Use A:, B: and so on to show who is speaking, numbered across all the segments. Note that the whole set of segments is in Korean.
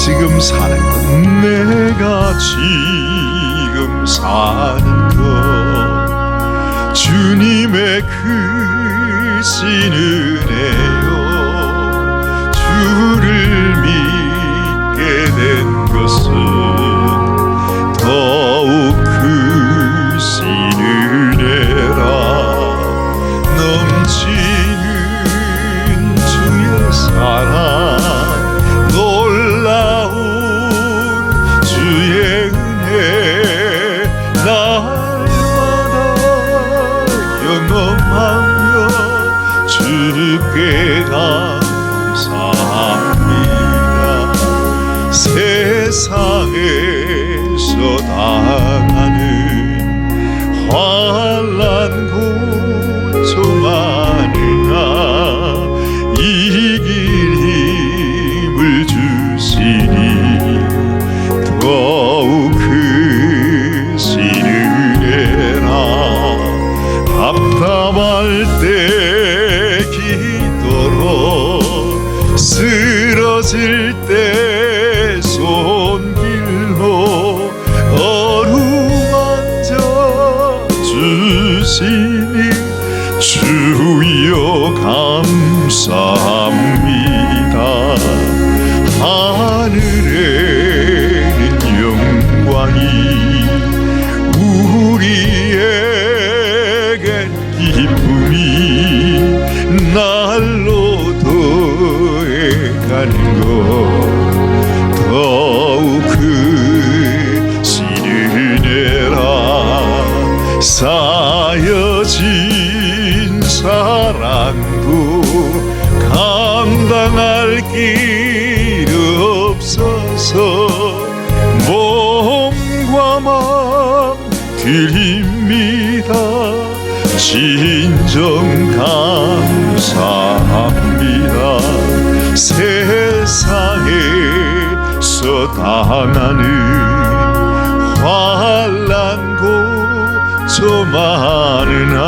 A: 지금 사는 것, 내가 지금 사는 것, 주님의 크신 은혜요. 주를 믿게 된 것은 더욱 크신 은혜라. 넘치는 주의 사랑, 놀라운 주의 은혜, 날마다 경험하며 주께 감사합니다. 세상에서 당하는 환난 고통 많으나 이길 힘을 주시니 더욱 크신 은혜라. 답답할 때 기도로, 쓰러질 때 손길로 어루만져 주시니 주여 감사합니다. 하늘에는 영광이, 우리에겐 기쁨이 날로 더해가는 것, 더욱 크신 은혜라. 쌓여진 사랑도 감당할 길 없어서 몸과 마음 드립니다. 진정 감사합니다. 세상에서 당하는 환난 고통 많으나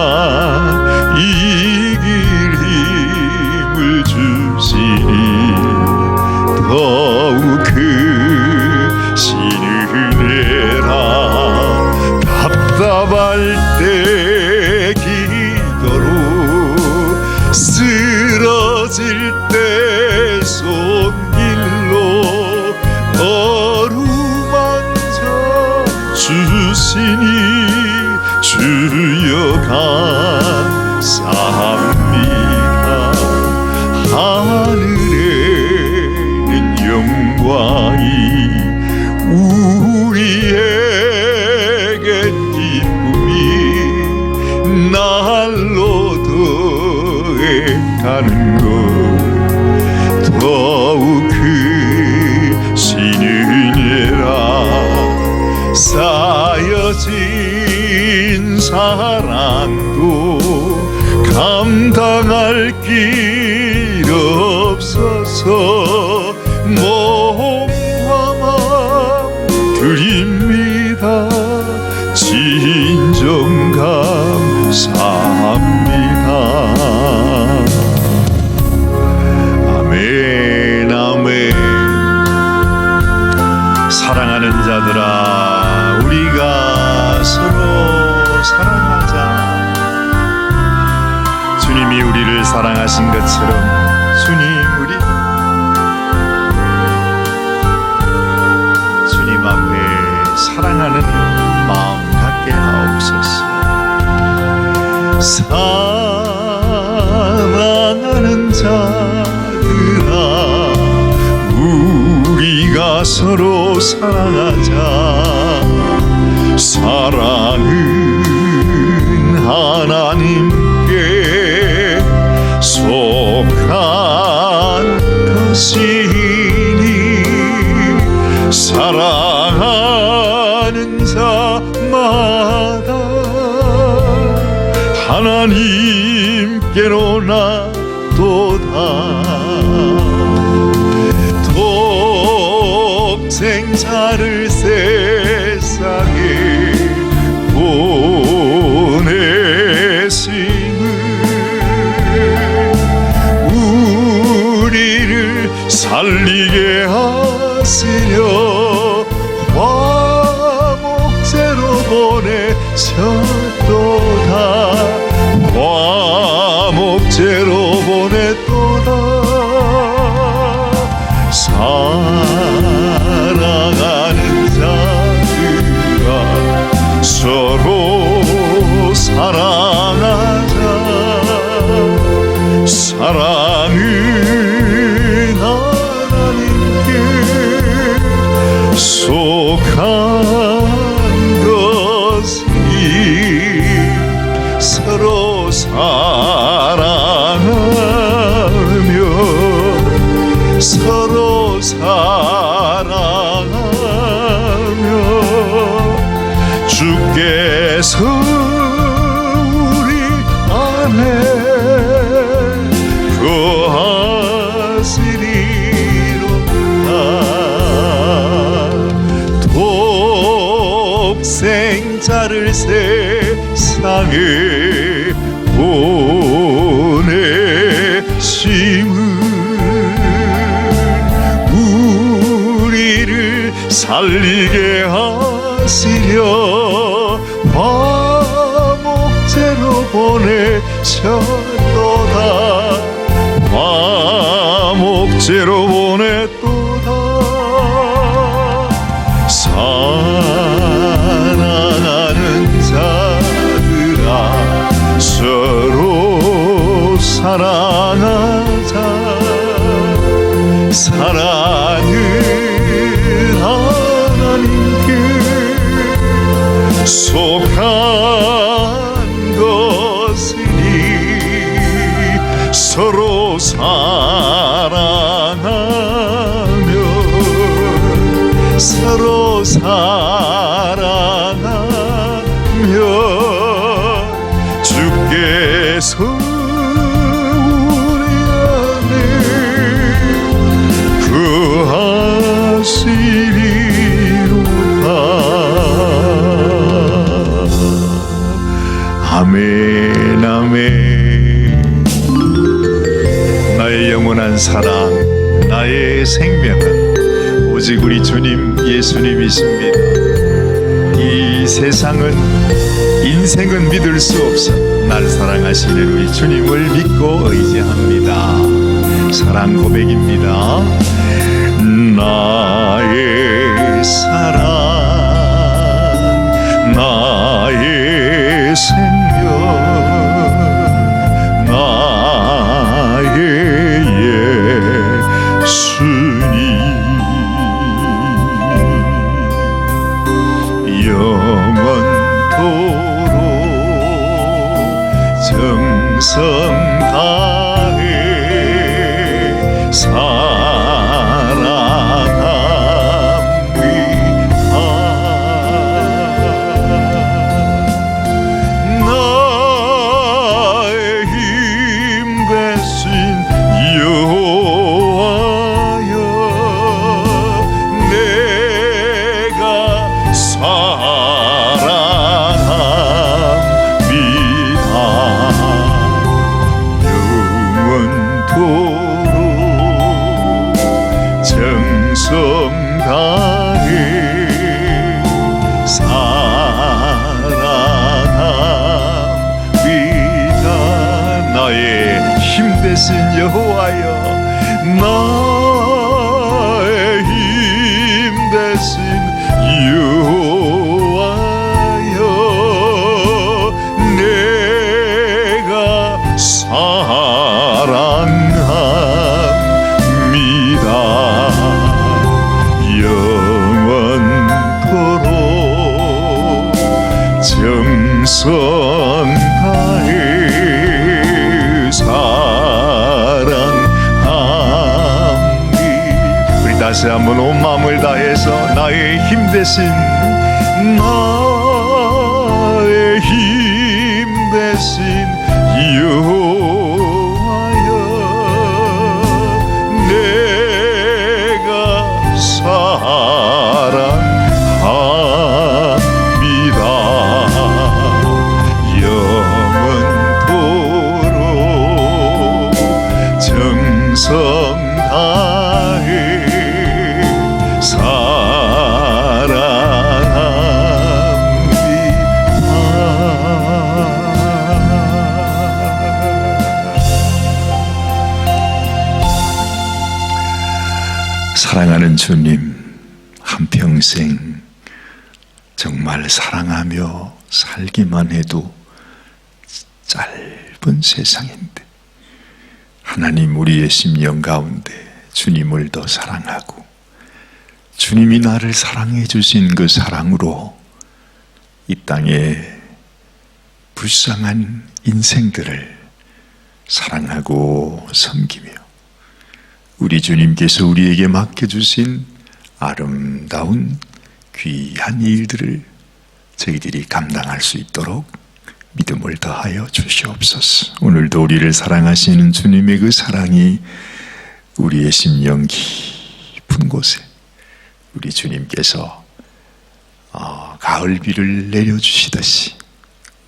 A: 이길 힘을 주시니 더욱 크신 은혜라. 답답할 때 기도로, 쓰러질 때 손길로 어루만져 주시니 주여 감사합니다. 하늘에는 영광이, 우리에겐 기쁨이 날로 더해가는 것, 더욱 크신 은혜라. 쌓여진 사랑도 감당할 길 없어서 몸과 마음 드립니다. 진정 감사합니다. 아멘, 아멘. 사랑하는 자들아, 우리가 서로 사랑하자. 주님이 우리를 사랑하신 것처럼 주님 앞에 사랑하는 마음 갖게 하옵소서. 사랑하는 자들아, 우리가 서로 사랑하자. 사랑은 하나님께 속한 것이니 사랑하는 자마다 하나님께로 나도다. 독생자를 세상에 보내심을 우리를 살리게 하시고 세상에 보내심은 우리를 살리게 하시려 화목제로 보내셨도다. 화목제로 보냈도다. 사랑하는 자들아 서로 사랑하자. 사랑을 하나님께 속한 것이니 서로 사랑하며 서로 사랑하며 주께서 우리 안에 구하시리로다. 아멘 아멘. 나의 영원한 사랑, 나의 생명은 오직 우리 주님 예수님이십니다. 이 세상은, 인생은 믿을 수 없어 날 사랑하시는 우리 주님을 믿고 의지합니다. 사랑 고백입니다. 나의 사랑, 나의 생명, 나의 예수님, 영원토록 정성 다해 사랑합니다. 나의 힘 대신 여호와여, 내가 사랑합니다. 영원토록 정성 다해 사랑합니다. 나의 힘 대신 여호와여, 나의 힘 대신 여호와여, 내가 사랑합니다. 영원토록 정성 다해 사랑합니다. 우리 다시 한번 온 마음을 다해서 나의 힘 대신, 나의 힘 대신 여호와여, 내가 사랑합니다. 영원토록 정성 다해 사랑하는 주님, 한평생 정말 사랑하며 살기만 해도 짧은 세상인데, 하나님 우리의 심령 가운데 주님을 더 사랑하고 주님이 나를 사랑해 주신 그 사랑으로 이 땅에 불쌍한 인생들을 사랑하고 섬기며 우리 주님께서 우리에게 맡겨주신 아름다운 귀한 일들을 저희들이 감당할 수 있도록 믿음을 더하여 주시옵소서. 오늘도 우리를 사랑하시는 주님의 그 사랑이 우리의 심령 깊은 곳에 우리 주님께서 가을비를 내려주시듯이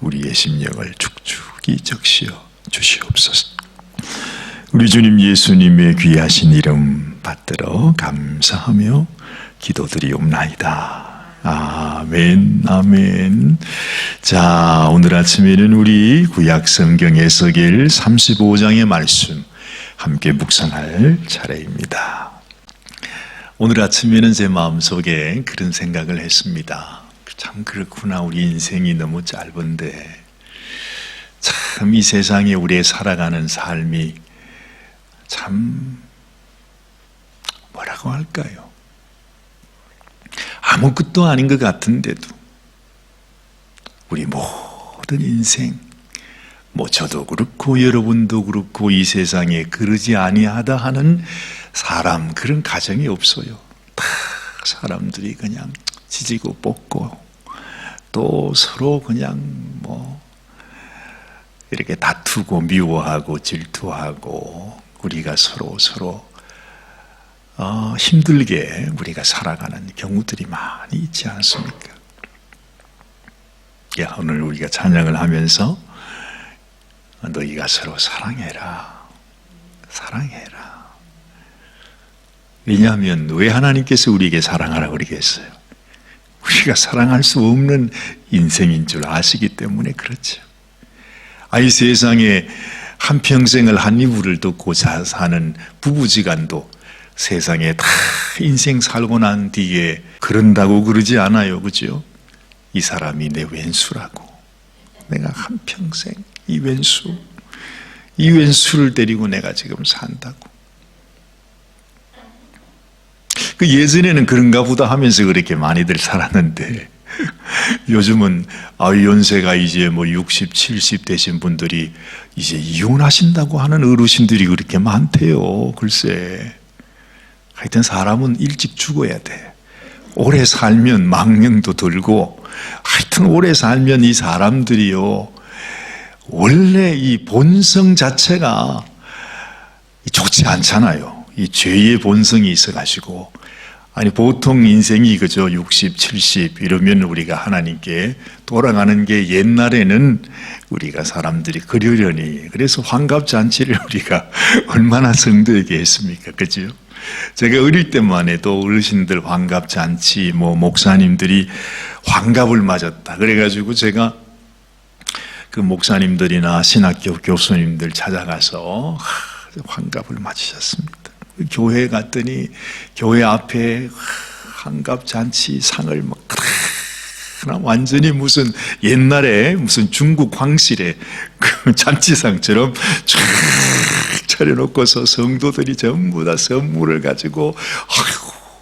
A: 우리의 심령을 축축이 적시어 주시옵소서. 우리 주님 예수님의 귀하신 이름 받들어 감사하며 기도드리옵나이다. 아멘, 아멘. 자, 오늘 아침에는 우리 구약 성경 에스겔 35장의 말씀 함께 묵상할 차례입니다. 오늘 아침에는 제 마음속에 그런 생각을 했습니다. 참 그렇구나. 우리 인생이 너무 짧은데 참 이 세상에 우리의 살아가는 삶이 참 뭐라고 할까요? 아무것도 아닌 것 같은데도 우리 모든 인생, 저도 그렇고 여러분도 그렇고 이 세상에 그러지 아니하다 하는 사람, 그런 가정이 없어요. 다 사람들이 그냥 지지고 볶고 또 서로 그냥 이렇게 다투고 미워하고 질투하고 우리가 서로 힘들게 우리가 살아가는 경우들이 많이 있지 않습니까? 오늘 우리가 찬양을 하면서 너희가 서로 사랑해라. 사랑해라. 왜냐하면 왜 하나님께서 우리에게 사랑하라고 그러겠어요? 우리가 사랑할 수 없는 인생인 줄 아시기 때문에 그렇죠. 이 세상에 한평생을 한 이불을 덮고 사는 부부지간도 세상에 다 인생 살고 난 뒤에 그런다고 그러지 않아요. 그죠? 이 사람이 내 왼수라고. 내가 한평생 이 왼수를 데리고 내가 지금 산다고. 예전에는 그런가 보다 하면서 그렇게 많이들 살았는데 요즘은 연세가 이제 60, 70 되신 분들이 이제 이혼하신다고 하는 어르신들이 그렇게 많대요. 글쎄. 하여튼 사람은 일찍 죽어야 돼. 오래 살면 망령도 들고, 하여튼 오래 살면 이 사람들이요, 원래 이 본성 자체가 좋지 않잖아요. 이 죄의 본성이 있어가지고. 보통 인생이 그저 60, 70 이러면 우리가 하나님께 돌아가는 게 옛날에는 우리가 사람들이 그러려니, 그래서 환갑잔치를 우리가 얼마나 성도에게 했습니까? 그죠? 제가 어릴 때만 해도 어르신들 환갑잔치, 목사님들이 환갑을 맞았다. 그래가지고 제가 그 목사님들이나 신학교 교수님들 찾아가서 환갑을 맞으셨습니다. 교회 갔더니 교회 앞에 환갑잔치 상을 완전히 무슨 옛날에 무슨 중국 황실의 그 잔치상처럼 쫙 차려놓고서 성도들이 전부 다 선물을 가지고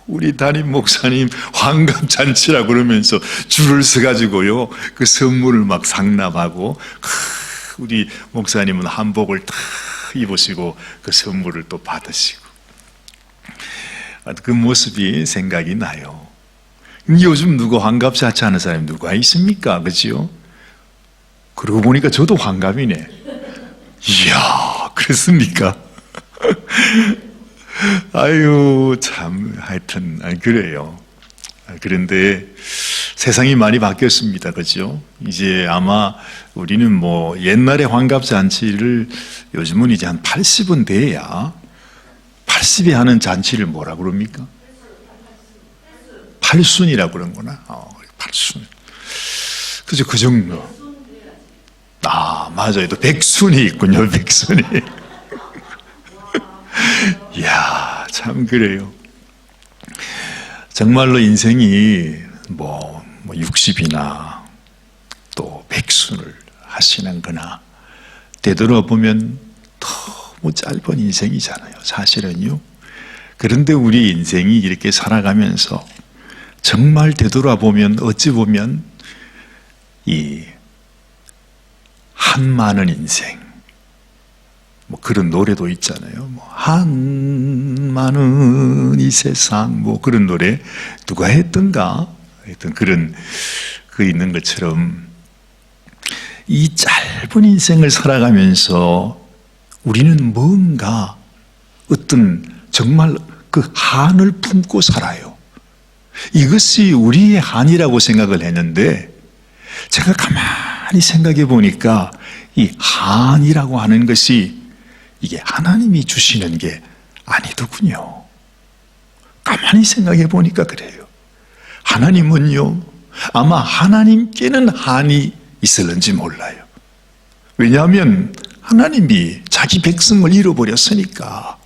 A: 우리 담임 목사님 환갑잔치라 그러면서 줄을 서가지고요 그 선물을 막 상납하고, 우리 목사님은 한복을 딱 입으시고 그 선물을 또 받으시고, 그 모습이 생각이 나요. 요즘 누가 환갑잔치 하는 사람이 누가 있습니까? 그죠? 그러고 보니까 저도 환갑이네. 이야, 그렇습니까? 아유, 참, 하여튼, 그래요. 그런데 세상이 많이 바뀌었습니다. 그죠? 이제 아마 우리는 옛날에 환갑잔치를 요즘은 이제 한 80은 돼야 80이 하는 잔치를 뭐라 그럽니까? 팔순이라고 그런구나. 팔순. 그죠? 그 정도. 맞아요. 또 백순이 있군요. 백순이. 이야, 참 그래요. 정말로 인생이 60이나 또 백순을 하시는 거나 되돌아보면 너무 짧은 인생이잖아요. 사실은요. 그런데 우리 인생이 이렇게 살아가면서 정말 되돌아보면 어찌 보면 이 한많은 인생, 그런 노래도 있잖아요. 한많은 이 세상, 그런 노래 누가 했던가? 하여튼 그런 그 있는 것처럼 이 짧은 인생을 살아가면서 우리는 뭔가 어떤 정말 그 한을 품고 살아요. 이것이 우리의 한이라고 생각을 했는데 제가 가만히 생각해 보니까 이 한이라고 하는 것이 이게 하나님이 주시는 게 아니더군요. 가만히 생각해 보니까 그래요. 하나님은요, 아마 하나님께는 한이 있을는지 몰라요. 왜냐하면 하나님이 자기 백성을 잃어버렸으니까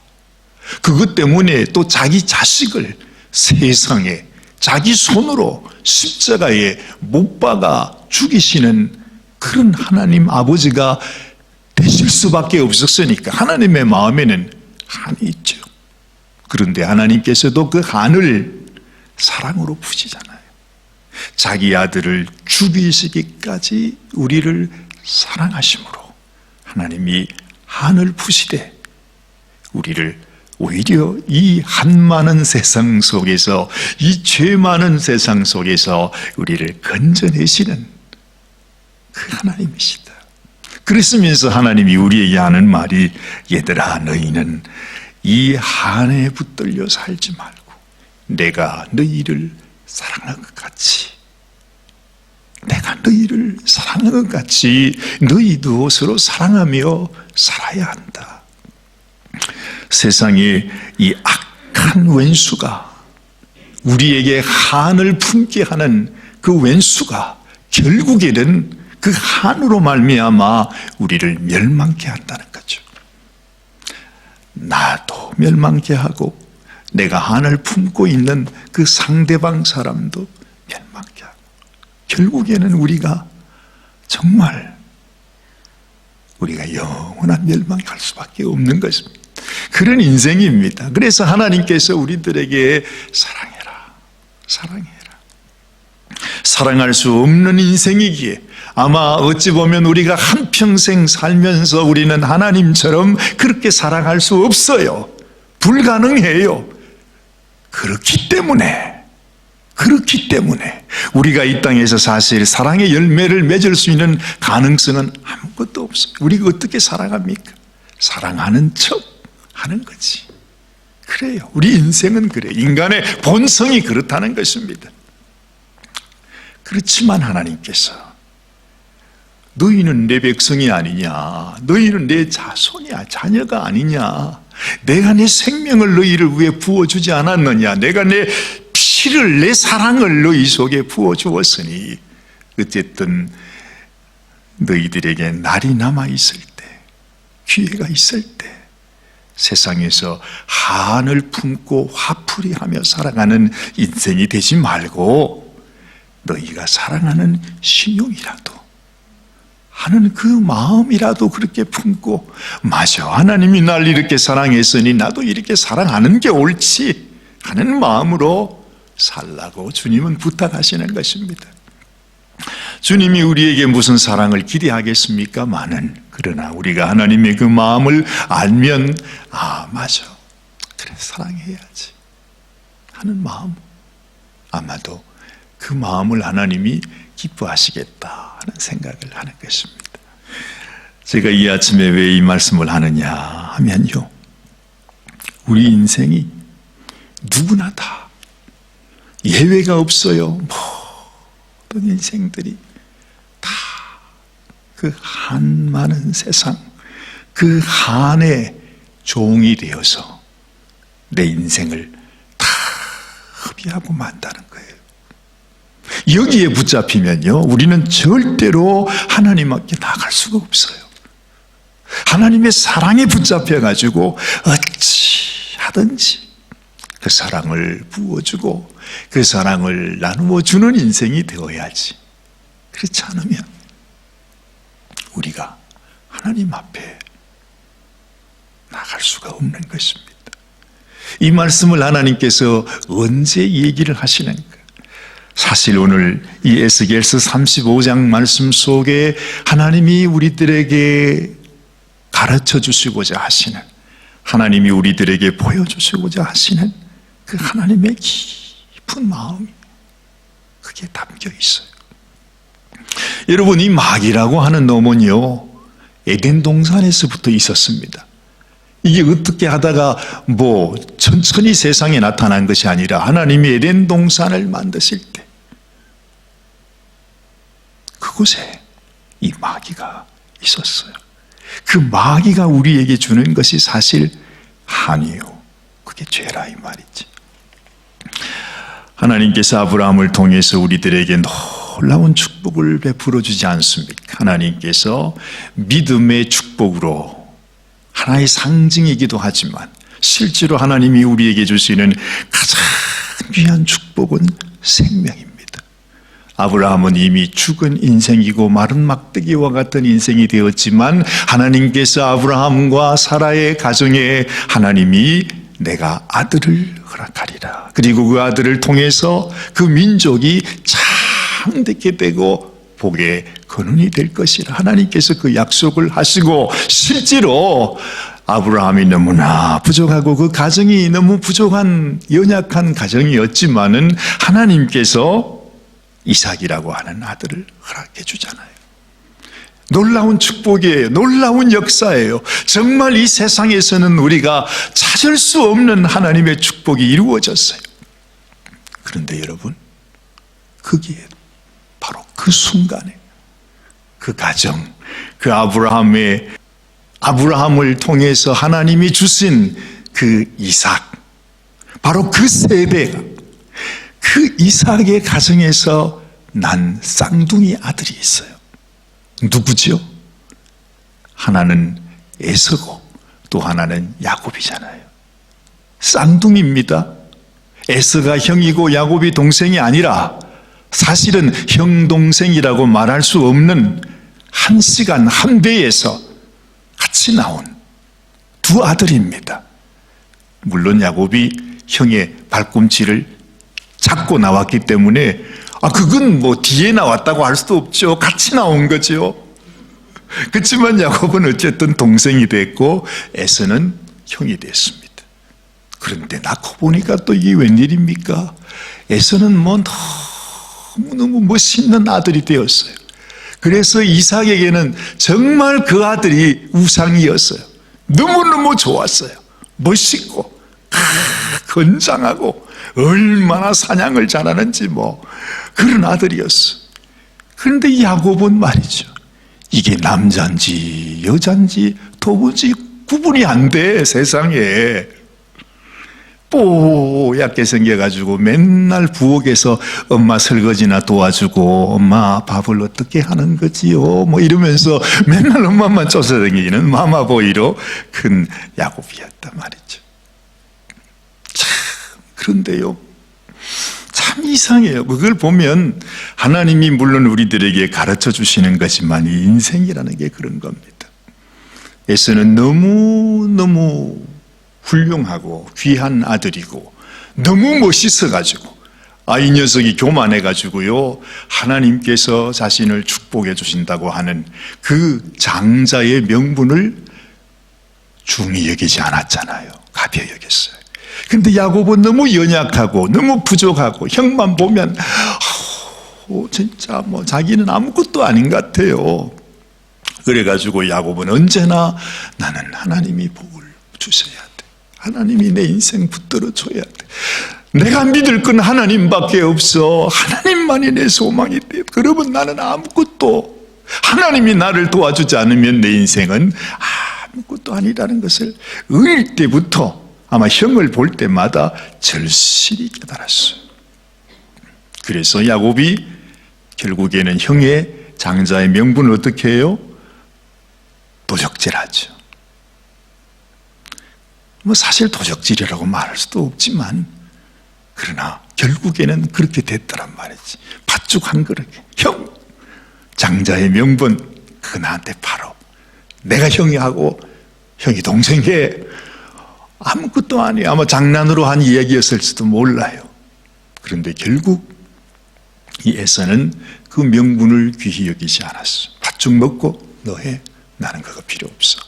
A: 그것 때문에 또 자기 자식을 세상에 자기 손으로 십자가에 못 박아 죽이시는 그런 하나님 아버지가 되실 수밖에 없었으니까 하나님의 마음에는 한이 있죠. 그런데 하나님께서도 그 한을 사랑으로 푸시잖아요. 자기 아들을 죽이시기까지 우리를 사랑하심으로 하나님이 한을 푸시되 우리를 오히려 이 한 많은 세상 속에서, 이 죄 많은 세상 속에서 우리를 건져내시는 그 하나님이시다. 그랬으면서 하나님이 우리에게 하는 말이, 얘들아 너희는 이 한에 붙들려 살지 말고 내가 너희를 사랑한 것 같이, 내가 너희를 사랑한 것 같이 너희도 서로 사랑하며 살아야 한다. 세상에 이 악한 왼수가, 우리에게 한을 품게 하는 그 왼수가 결국에는 그 한으로 말미암아 우리를 멸망케 한다는 거죠. 나도 멸망케 하고 내가 한을 품고 있는 그 상대방 사람도 멸망케 하고 결국에는 우리가 정말 우리가 영원한 멸망에 갈 수밖에 없는 것입니다. 그런 인생입니다. 그래서 하나님께서 우리들에게 사랑해라, 사랑해라. 사랑할 수 없는 인생이기에 아마 어찌 보면 우리가 한평생 살면서 우리는 하나님처럼 그렇게 사랑할 수 없어요. 불가능해요. 그렇기 때문에 우리가 이 땅에서 사실 사랑의 열매를 맺을 수 있는 가능성은 아무것도 없어요. 우리가 어떻게 사랑합니까? 사랑하는 척 하는 거지. 그래요. 우리 인생은 그래요. 인간의 본성이 그렇다는 것입니다. 그렇지만 하나님께서 너희는 내 백성이 아니냐, 너희는 내 자손이야, 자녀가 아니냐, 내가 내 생명을 너희를 위해 부어주지 않았느냐, 내가 내 피를, 내 사랑을 너희 속에 부어주었으니 어쨌든 너희들에게 날이 남아있을 때, 기회가 있을 때 세상에서 한을 품고 화풀이하며 살아가는 인생이 되지 말고 너희가 사랑하는 신용이라도 하는 그 마음이라도 그렇게 품고, 맞아, 하나님이 날 이렇게 사랑했으니 나도 이렇게 사랑하는 게 옳지 하는 마음으로 살라고 주님은 부탁하시는 것입니다. 주님이 우리에게 무슨 사랑을 기대하겠습니까? 많은. 그러나 우리가 하나님의 그 마음을 알면, 아, 맞아, 그래, 사랑해야지 하는 마음, 아마도 그 마음을 하나님이 기뻐하시겠다 하는 생각을 하는 것입니다. 제가 이 아침에 왜 이 말씀을 하느냐 하면요, 우리 인생이 누구나 다 예외가 없어요. 모든 인생들이 다 그 한 많은 세상, 그 한의 종이 되어서 내 인생을 다 흡입하고 만다는 거예요. 여기에 붙잡히면요, 우리는 절대로 하나님 앞에 나갈 수가 없어요. 하나님의 사랑에 붙잡혀가지고 어찌하든지 그 사랑을 부어주고 그 사랑을 나누어 주는 인생이 되어야지. 그렇지 않으면 우리가 하나님 앞에 나갈 수가 없는 것입니다. 이 말씀을 하나님께서 언제 얘기를 하시는가? 사실 오늘 이 에스겔서 35장 말씀 속에 하나님이 우리들에게 가르쳐 주시고자 하시는, 하나님이 우리들에게 보여주시고자 하시는 그 하나님의 깊은 마음이 그게 담겨 있어요. 여러분, 이 마귀라고 하는 놈은요, 에덴 동산에서부터 있었습니다. 이게 어떻게 하다가 천천히 세상에 나타난 것이 아니라 하나님이 에덴 동산을 만드실 때 그곳에 이 마귀가 있었어요. 그 마귀가 우리에게 주는 것이 사실 한이요, 그게 죄라 이 말이지. 하나님께서 아브라함을 통해서 우리들에게 놀라운 축복을 베풀어 주지 않습니까? 하나님께서 믿음의 축복으로 하나의 상징이기도 하지만 실제로 하나님이 우리에게 주시는 가장 귀한 축복은 생명입니다. 아브라함은 이미 죽은 인생이고 마른 막대기와 같은 인생이 되었지만 하나님께서 아브라함과 사라의 가정에 하나님이 내가 아들을 허락하리라. 그리고 그 아들을 통해서 그 민족이 창대케 되고 복의 근원이 될 것이라 하나님께서 그 약속을 하시고 실제로 아브라함이 너무나 부족하고 그 가정이 너무 부족한 연약한 가정이었지만은 하나님께서 이삭이라고 하는 아들을 허락해 주잖아요. 놀라운 축복이에요. 놀라운 역사예요. 정말 이 세상에서는 우리가 찾을 수 없는 하나님의 축복이 이루어졌어요. 그런데 여러분, 거기에 바로 그 순간에 그 가정, 그 아브라함을 통해서 하나님이 주신 그 이삭, 바로 그 세대가 그 이삭의 가정에서 난 쌍둥이 아들이 있어요. 누구죠? 하나는 에서고 또 하나는 야곱이잖아요. 쌍둥이입니다. 에서가 형이고 야곱이 동생이 아니라 사실은 형 동생이라고 말할 수 없는 한 시간 한 배에서 같이 나온 두 아들입니다. 물론 야곱이 형의 발꿈치를 잡고 나왔기 때문에 그건 뒤에 나왔다고 할 수도 없죠. 같이 나온 거죠. 그렇지만 야곱은 어쨌든 동생이 됐고 에서는 형이 됐습니다. 그런데 낳고 보니까 또 이게 웬일입니까? 에서는 너무너무 멋있는 아들이 되었어요. 그래서 이삭에게는 정말 그 아들이 우상이었어요. 너무너무 좋았어요. 멋있고 건장하고 얼마나 사냥을 잘하는지 그런 아들이었어. 그런데 야곱은 말이죠, 이게 남자인지 여자인지 도무지 구분이 안 돼. 세상에 뽀얗게 생겨가지고 맨날 부엌에서 엄마 설거지나 도와주고 엄마 밥을 어떻게 하는 거지요 이러면서 맨날 엄마만 쫓아다니는 마마보이로 큰 야곱이었단 말이죠. 참, 그런데요, 참 이상해요. 그걸 보면 하나님이 물론 우리들에게 가르쳐 주시는 거지만 이 인생이라는 게 그런 겁니다. 에서는 너무너무 훌륭하고 귀한 아들이고 너무 멋있어가지고 이 녀석이 교만해가지고요, 하나님께서 자신을 축복해 주신다고 하는 그 장자의 명분을 중히 여기지 않았잖아요. 가벼이 여겼어요. 근데 야곱은 너무 연약하고 너무 부족하고 형만 보면 진짜 자기는 아무것도 아닌 것 같아요. 그래가지고 야곱은 언제나 나는 하나님이 복을 주셔야 돼. 하나님이 내 인생 붙들어 줘야 돼. 내가 믿을 건 하나님밖에 없어. 하나님만이 내 소망이 돼. 그러면 나는 아무것도, 하나님이 나를 도와주지 않으면 내 인생은 아무것도 아니라는 것을 어릴 때부터 아마 형을 볼 때마다 절실히 깨달았어요. 그래서 야곱이 결국에는 형의 장자의 명분을 어떻게 해요? 도적질하죠. 사실 도적질이라고 말할 수도 없지만 그러나 결국에는 그렇게 됐다란 말이지. 팥죽 한 그릇에 형, 장자의 명분 그거 나한테 바로 내가 형이 하고 형이 동생해. 아무것도 아니에요. 아마 장난으로 한 이야기였을지도 몰라요. 그런데 결국 이 에서는 그 명분을 귀히 여기지 않았어. 팥죽 먹고 너 해. 나는 그거 필요 없어.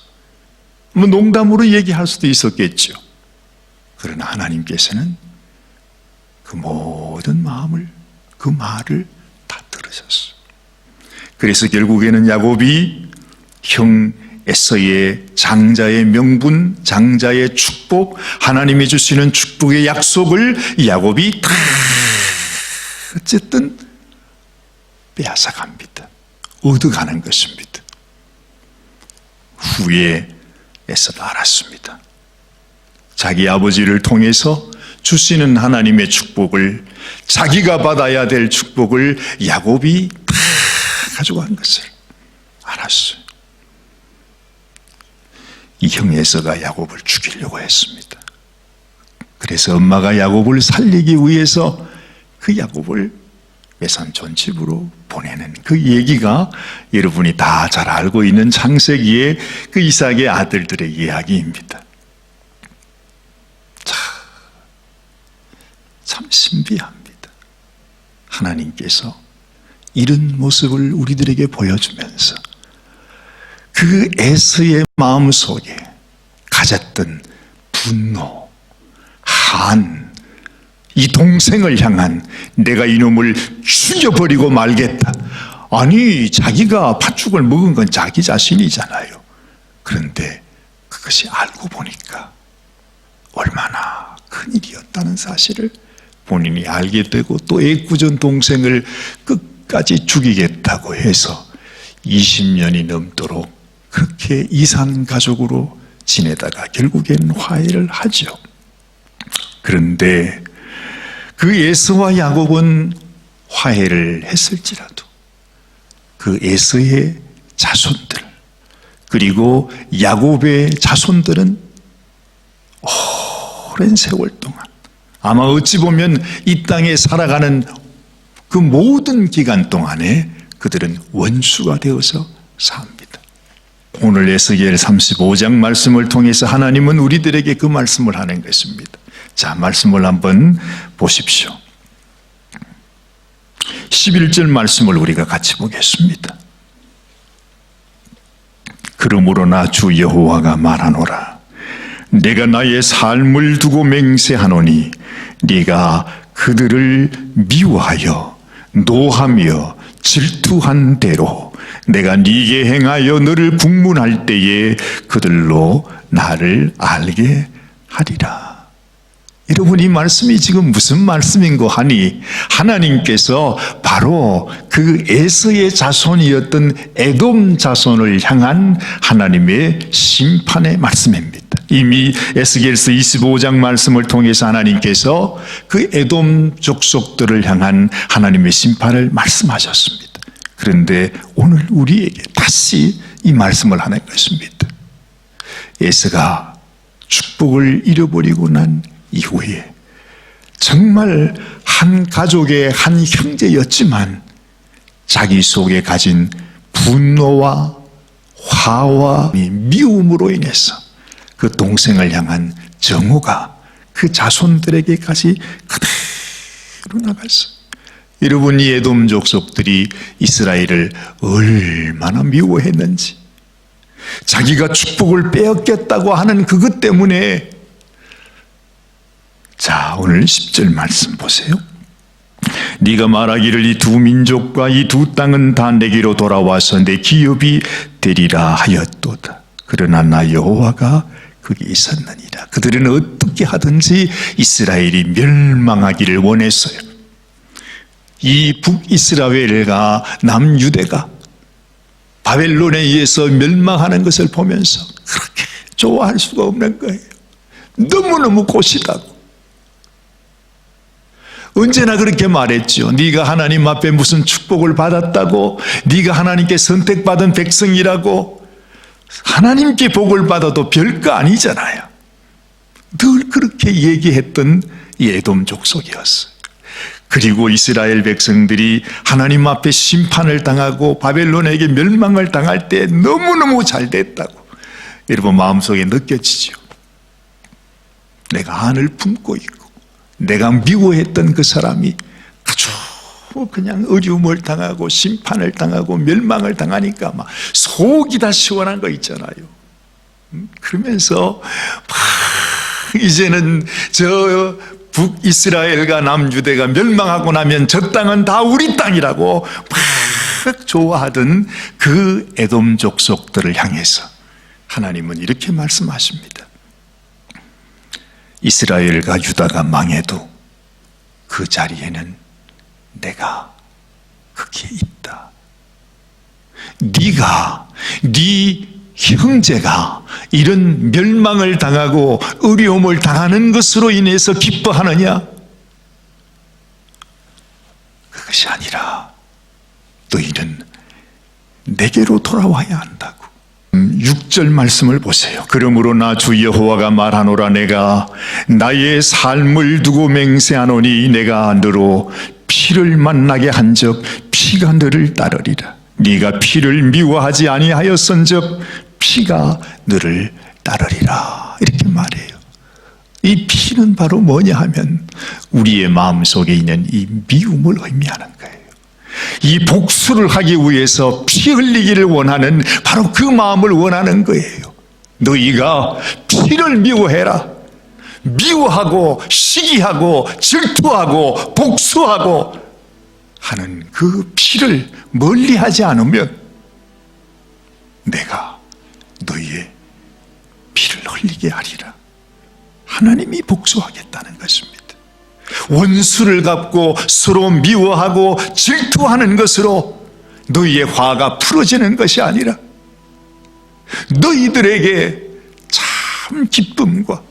A: 농담으로 얘기할 수도 있었겠죠. 그러나 하나님께서는 그 모든 마음을, 그 말을 다 들으셨어. 그래서 결국에는 야곱이 형 에서의 장자의 명분, 장자의 축복, 하나님이 주시는 축복의 약속을 야곱이 다 어쨌든 빼앗아갑니다. 얻어가는 것입니다. 후에 에서도 알았습니다. 자기 아버지를 통해서 주시는 하나님의 축복을, 자기가 받아야 될 축복을 야곱이 다 가져간 것을 알았어요. 이 형 에서가 야곱을 죽이려고 했습니다. 그래서 엄마가 야곱을 살리기 위해서 그 야곱을 외삼촌 집으로 보내는 그 얘기가 여러분이 다 잘 알고 있는 창세기의 그 이삭의 아들들의 이야기입니다. 참 신비합니다. 하나님께서 이런 모습을 우리들에게 보여주면서 그 에서의 마음속에 가졌던 분노, 한, 이 동생을 향한 내가 이놈을 죽여버리고 말겠다. 아니, 자기가 팥죽을 먹은 건 자기 자신이잖아요. 그런데 그것이 알고 보니까 얼마나 큰일이었다는 사실을 본인이 알게 되고, 또 애꿎은 동생을 끝까지 죽이겠다고 해서 20년이 넘도록 그렇게 이산 가족으로 지내다가 결국엔 화해를 하죠. 그런데 그 에서와 야곱은 화해를 했을지라도 그 에서의 자손들, 그리고 야곱의 자손들은 오랜 세월 동안, 아마 어찌 보면 이 땅에 살아가는 그 모든 기간 동안에 그들은 원수가 되어서 삽니다. 오늘 에스겔 35장 말씀을 통해서 하나님은 우리들에게 그 말씀을 하는 것입니다. 자, 말씀을 한번 보십시오. 11절 말씀을 우리가 같이 보겠습니다. 그러므로나 주 여호와가 말하노라. 내가 나의 삶을 두고 맹세하노니 네가 그들을 미워하여 노하며 질투한 대로 내가 네게 행하여 너를 국문할 때에 그들로 나를 알게 하리라. 여러분, 이 말씀이 지금 무슨 말씀인고 하니, 하나님께서 바로 그 에서의 자손이었던 에돔 자손을 향한 하나님의 심판의 말씀입니다. 이미 에스겔서 25장 말씀을 통해서 하나님께서 그 에돔 족속들을 향한 하나님의 심판을 말씀하셨습니다. 그런데 오늘 우리에게 다시 이 말씀을 하는 것입니다. 에서가 축복을 잃어버리고 난 이후에 정말 한 가족의 한 형제였지만 자기 속에 가진 분노와 화와 미움으로 인해서 그 동생을 향한 정오가 그 자손들에게까지 그대로 나갔어요. 여러분, 이 에돔 족속들이 이스라엘을 얼마나 미워했는지, 자기가 축복을 빼앗겠다고 하는 그것 때문에. 자, 오늘 10절 말씀 보세요. 네가 말하기를 이 두 민족과 이 두 땅은 다 내게로 돌아와서 내 기업이 되리라 하였도다. 그러나 나 여호와가 거기 있었느니라. 그들은 어떻게 하든지 이스라엘이 멸망하기를 원했어요. 이 북이스라엘과 남유대가 바벨론에 의해서 멸망하는 것을 보면서 그렇게 좋아할 수가 없는 거예요. 너무너무 고시다고. 언제나 그렇게 말했죠. 네가 하나님 앞에 무슨 축복을 받았다고, 네가 하나님께 선택받은 백성이라고. 하나님께 복을 받아도 별거 아니잖아요. 늘 그렇게 얘기했던 이 에돔 족속이었어요. 그리고 이스라엘 백성들이 하나님 앞에 심판을 당하고 바벨론에게 멸망을 당할 때 너무너무 잘 됐다고 여러분 마음속에 느껴지죠. 내가 안을 품고 있고 내가 미워했던 그 사람이 아주 그냥 어려움을 당하고 심판을 당하고 멸망을 당하니까 막 속이 다 시원한 거 있잖아요. 그러면서 막 이제는 저 북이스라엘과 남유대가 멸망하고 나면 저 땅은 다 우리 땅이라고 막 좋아하던 그 에돔 족속들을 향해서 하나님은 이렇게 말씀하십니다. 이스라엘과 유다가 망해도 그 자리에는 내가 거기에 있다. 네가, 네 형제가 이런 멸망을 당하고 어려움을 당하는 것으로 인해서 기뻐하느냐? 그것이 아니라 너희는 내게로 돌아와야 한다고. 6절 말씀을 보세요. 그러므로 나 주 여호와가 말하노라. 내가 나의 삶을 두고 맹세하노니 내가 너로 피를 만나게 한즉 피가 너를 따르리라. 네가 피를 미워하지 아니하였은즉 피가 너를 따르리라. 이렇게 말해요. 이 피는 바로 뭐냐 하면 우리의 마음속에 있는 이 미움을 의미하는 거예요. 이 복수를 하기 위해서 피 흘리기를 원하는 바로 그 마음을 원하는 거예요. 너희가 피를 미워해라. 미워하고 시기하고 질투하고 복수하고 하는 그 피를 멀리하지 않으면 내가 너희의 피를 흘리게 하리라. 하나님이 복수하겠다는 것입니다. 원수를 갚고 서로 미워하고 질투하는 것으로 너희의 화가 풀어지는 것이 아니라 너희들에게 참 기쁨과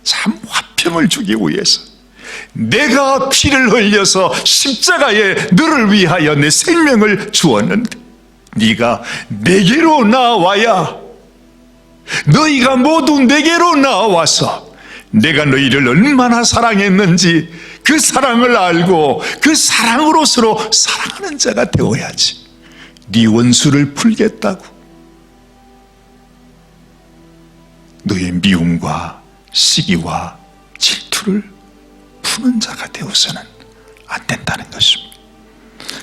A: 참 화평을 주기 위해서 내가 피를 흘려서 십자가에 너를 위하여 내 생명을 주었는데 네가 내게로 나와야, 너희가 모두 내게로 나와서 내가 너희를 얼마나 사랑했는지 그 사랑을 알고 그 사랑으로 서로 사랑하는 자가 되어야지. 네 원수를 풀겠다고 너의 미움과 시기와 질투를 푸는 자가 되어서는 안 된다는 것입니다.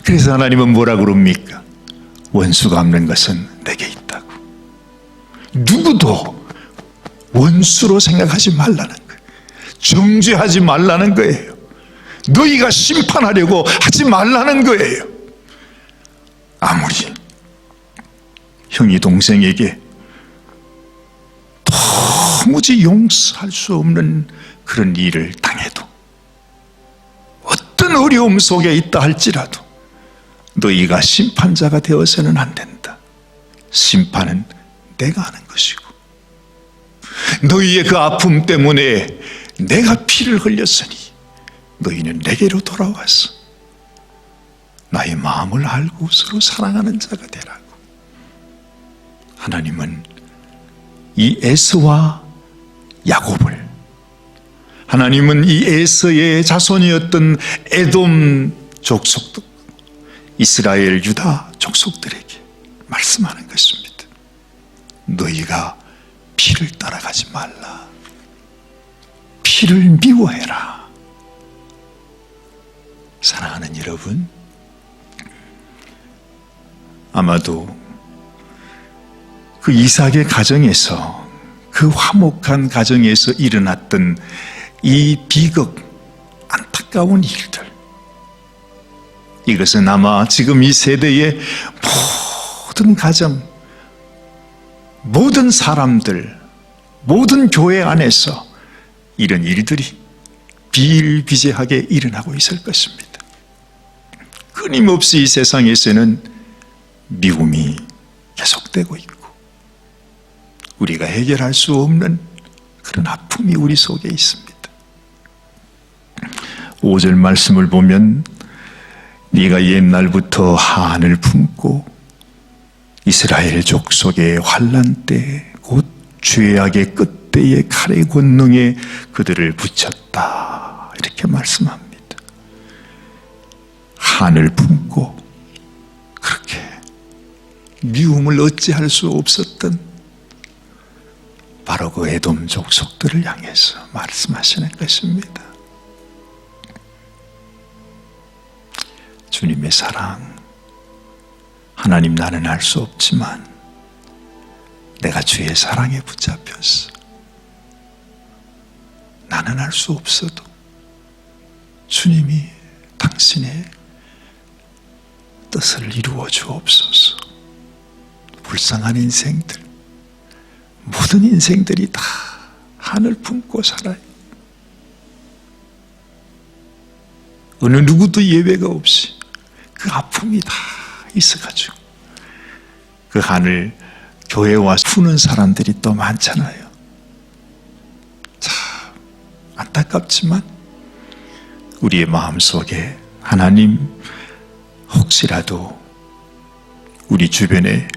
A: 그래서 하나님은 뭐라 그럽니까? 원수 갚는 것은 내게 있다고. 누구도 원수로 생각하지 말라는 거예요. 정죄하지 말라는 거예요. 너희가 심판하려고 하지 말라는 거예요. 아무리 형이 동생에게 도무지 용서할 수 없는 그런 일을 당해도, 어떤 어려움 속에 있다 할지라도 너희가 심판자가 되어서는 안 된다. 심판은 내가 하는 것이고, 너희의 그 아픔 때문에 내가 피를 흘렸으니 너희는 내게로 돌아와서 나의 마음을 알고 서로 사랑하는 자가 되라고. 하나님은 이 에서와 야곱을, 하나님은 이 에서의 자손이었던 에돔 족속도 이스라엘 유다 족속들에게 말씀하는 것입니다. 너희가 피를 따라가지 말라. 피를 미워해라. 사랑하는 여러분, 아마도 그 이삭의 가정에서, 그 화목한 가정에서 일어났던 이 비극, 안타까운 일들, 이것은 아마 지금 이 세대의 모든 가정, 모든 사람들, 모든 교회 안에서 이런 일들이 비일비재하게 일어나고 있을 것입니다. 끊임없이 이 세상에서는 미움이 계속되고 있고 우리가 해결할 수 없는 그런 아픔이 우리 속에 있습니다. 5절 말씀을 보면 네가 옛날부터 한을 품고 이스라엘 족속의 환난 때 곧 죄악의 끝때의 칼의 권능에 그들을 붙였다. 이렇게 말씀합니다. 한을 품고 그렇게 미움을 어찌할 수 없었던 바로 그 에돔 족속들을 향해서 말씀하시는 것입니다. 주님의 사랑, 하나님 나는 알 수 없지만 내가 주의 사랑에 붙잡혔어. 나는 알 수 없어도 주님이 당신의 뜻을 이루어 주옵소서. 불쌍한 인생들, 모든 인생들이 다 한을 품고 살아요. 어느 누구도 예외가 없이 그 아픔이 다 있어가지고 그 한을 교회에 와서 푸는 사람들이 또 많잖아요. 참 안타깝지만 우리의 마음속에 하나님 혹시라도 우리 주변에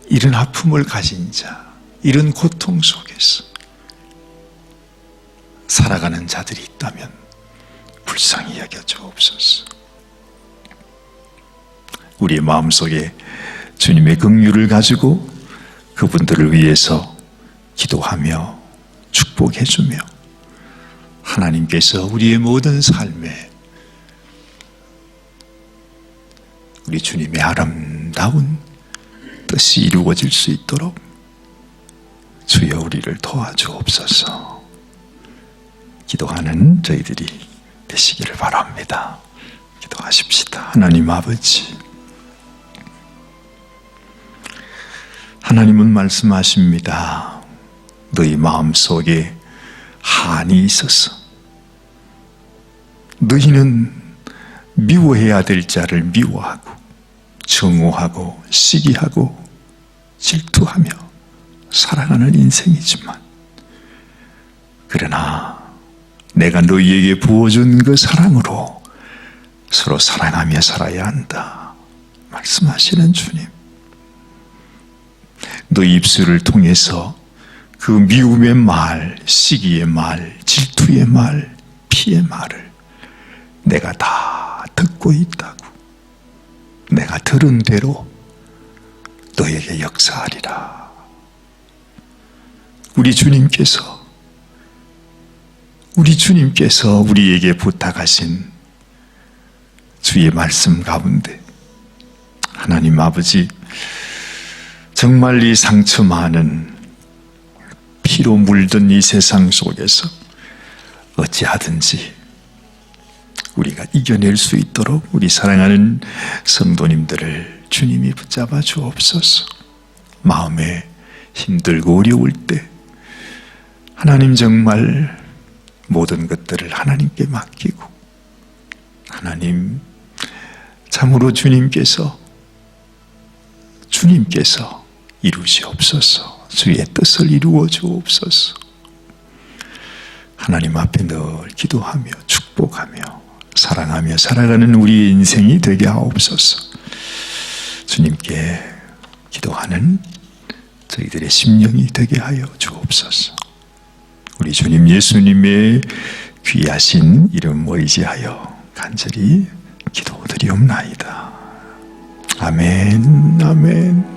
A: 이런 아픔을 가진 자, 이런 고통 속에서 살아가는 자들이 있다면 불쌍히 여겨 주옵소서. 우리의 마음속에 주님의 긍휼을 가지고 그분들을 위해서 기도하며 축복해주며 하나님께서 우리의 모든 삶에 우리 주님의 아름다운 뜻이 이루어질 수 있도록 주여 우리를 도와주옵소서. 기도하는 저희들이 되시기를 바랍니다. 기도하십시다. 하나님 아버지, 하나님은 말씀하십니다. 너희 마음속에 한이 있어서 너희는 미워해야 될 자를 미워하고 증오하고 시기하고 질투하며 살아가는 인생이지만, 그러나 내가 너희에게 부어준 그 사랑으로 서로 사랑하며 살아야 한다 말씀하시는 주님, 너희 입술을 통해서 그 미움의 말, 시기의 말, 질투의 말, 피의 말을 내가 다 듣고 있다고, 내가 들은 대로 너에게 역사하리라. 우리 주님께서 우리에게 부탁하신 주의 말씀 가운데 하나님 아버지, 정말 이 상처 많은 피로 물든 이 세상 속에서 어찌하든지 우리가 이겨낼 수 있도록 우리 사랑하는 성도님들을 주님이 붙잡아 주옵소서. 마음에 힘들고 어려울 때 하나님 정말 모든 것들을 하나님께 맡기고, 하나님 참으로 주님께서 이루시옵소서. 주의 뜻을 이루어 주옵소서. 하나님 앞에 늘 기도하며 축복하며 사랑하며 살아가는 우리의 인생이 되게 하옵소서. 주님께 기도하는 저희들의 심령이 되게 하여 주옵소서. 우리 주님 예수님의 귀하신 이름 의지하여 간절히 기도드리옵나이다. 아멘, 아멘.